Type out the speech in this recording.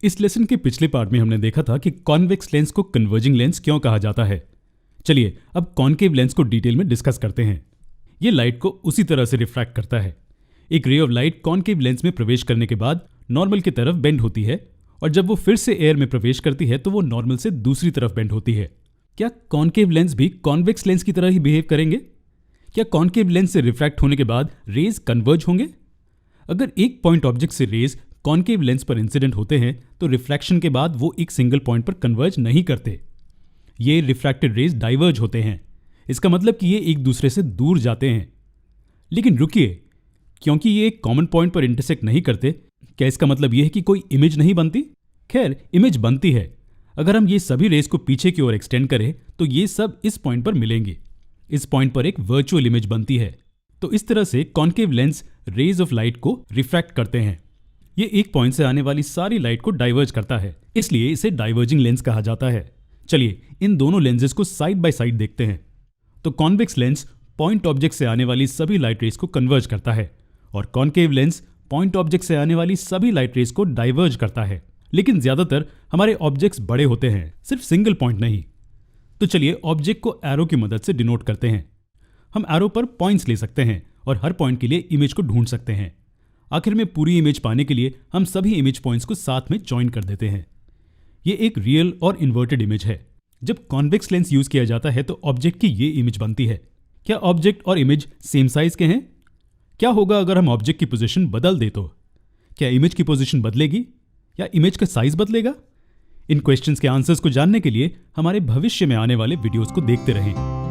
इस लेसन के पिछले पार्ट में हमने देखा था कि कॉन्वेक्स लेंस को कन्वर्जिंग लेंस क्यों कहा जाता है। चलिए अब कॉन्केव लेंस को डिटेल में डिस्कस करते हैं। ये लाइट को उसी तरह से रिफ्रैक्ट करता है। एक ray of light concave lens में प्रवेश करने के बाद नॉर्मल की तरफ बेंड होती है और जब वो फिर से एयर में प्रवेश करती है तो वो नॉर्मल से दूसरी तरफ बेंड होती है। क्या कॉन्केव लेंस भी कॉन्वेक्स लेंस की तरह ही बिहेव करेंगे? क्या कॉन्केव लेंस से रिफ्रैक्ट होने के बाद रेज कन्वर्ज होंगे? अगर एक पॉइंट ऑब्जेक्ट से रेज कॉन्केव लेंस पर इंसिडेंट होते हैं तो रिफ्रैक्शन के बाद वो एक सिंगल पॉइंट पर कन्वर्ज नहीं करते। ये रिफ्रैक्टेड रेज डाइवर्ज होते हैं। इसका मतलब कि ये एक दूसरे से दूर जाते हैं। लेकिन रुकिए, क्योंकि ये एक कॉमन पॉइंट पर इंटरसेक्ट नहीं करते, क्या इसका मतलब ये है कि कोई इमेज नहीं बनती? खैर, इमेज बनती है। अगर हम ये सभी रेज को पीछे की ओर एक्सटेंड करें तो ये सब इस पॉइंट पर मिलेंगे। इस पॉइंट पर एक वर्चुअल इमेज बनती है। तो इस तरह से concave lens rays of light को रिफ्रैक्ट करते हैं। ये एक पॉइंट से आने वाली सारी लाइट को डाइवर्ज करता है, इसलिए इसे डाइवर्जिंग लेंस कहा जाता है। चलिए इन दोनों लेंसेज को साइड बाय साइड देखते हैं। तो कॉन्वेक्स लेंस पॉइंट ऑब्जेक्ट से आने वाली सभी लाइट रेज को कन्वर्ज करता है और कॉन्केव लेंस पॉइंट ऑब्जेक्ट से आने वाली सभी लाइट रेज को डाइवर्ज करता है। लेकिन ज्यादातर हमारे ऑब्जेक्ट्स बड़े होते हैं, सिर्फ सिंगल पॉइंट नहीं। तो चलिए ऑब्जेक्ट को एरो की मदद से डिनोट करते हैं। हम एरो पर पॉइंट्स ले सकते हैं और हर पॉइंट के लिए इमेज को ढूंढ सकते हैं। आखिर में पूरी इमेज पाने के लिए हम सभी इमेज पॉइंट्स को साथ में ज्वाइन कर देते हैं। ये एक रियल और इन्वर्टेड इमेज है। जब कॉन्वेक्स लेंस यूज किया जाता है तो ऑब्जेक्ट की ये इमेज बनती है। क्या ऑब्जेक्ट और इमेज सेम साइज के हैं? क्या होगा अगर हम ऑब्जेक्ट की पोजीशन बदल दे तो? क्या इमेज की पोजीशन बदलेगी या इमेज का साइज बदलेगा? इन क्वेश्चंस के आंसर्स को जानने के लिए हमारे भविष्य में आने वाले वीडियोस को देखते रहें।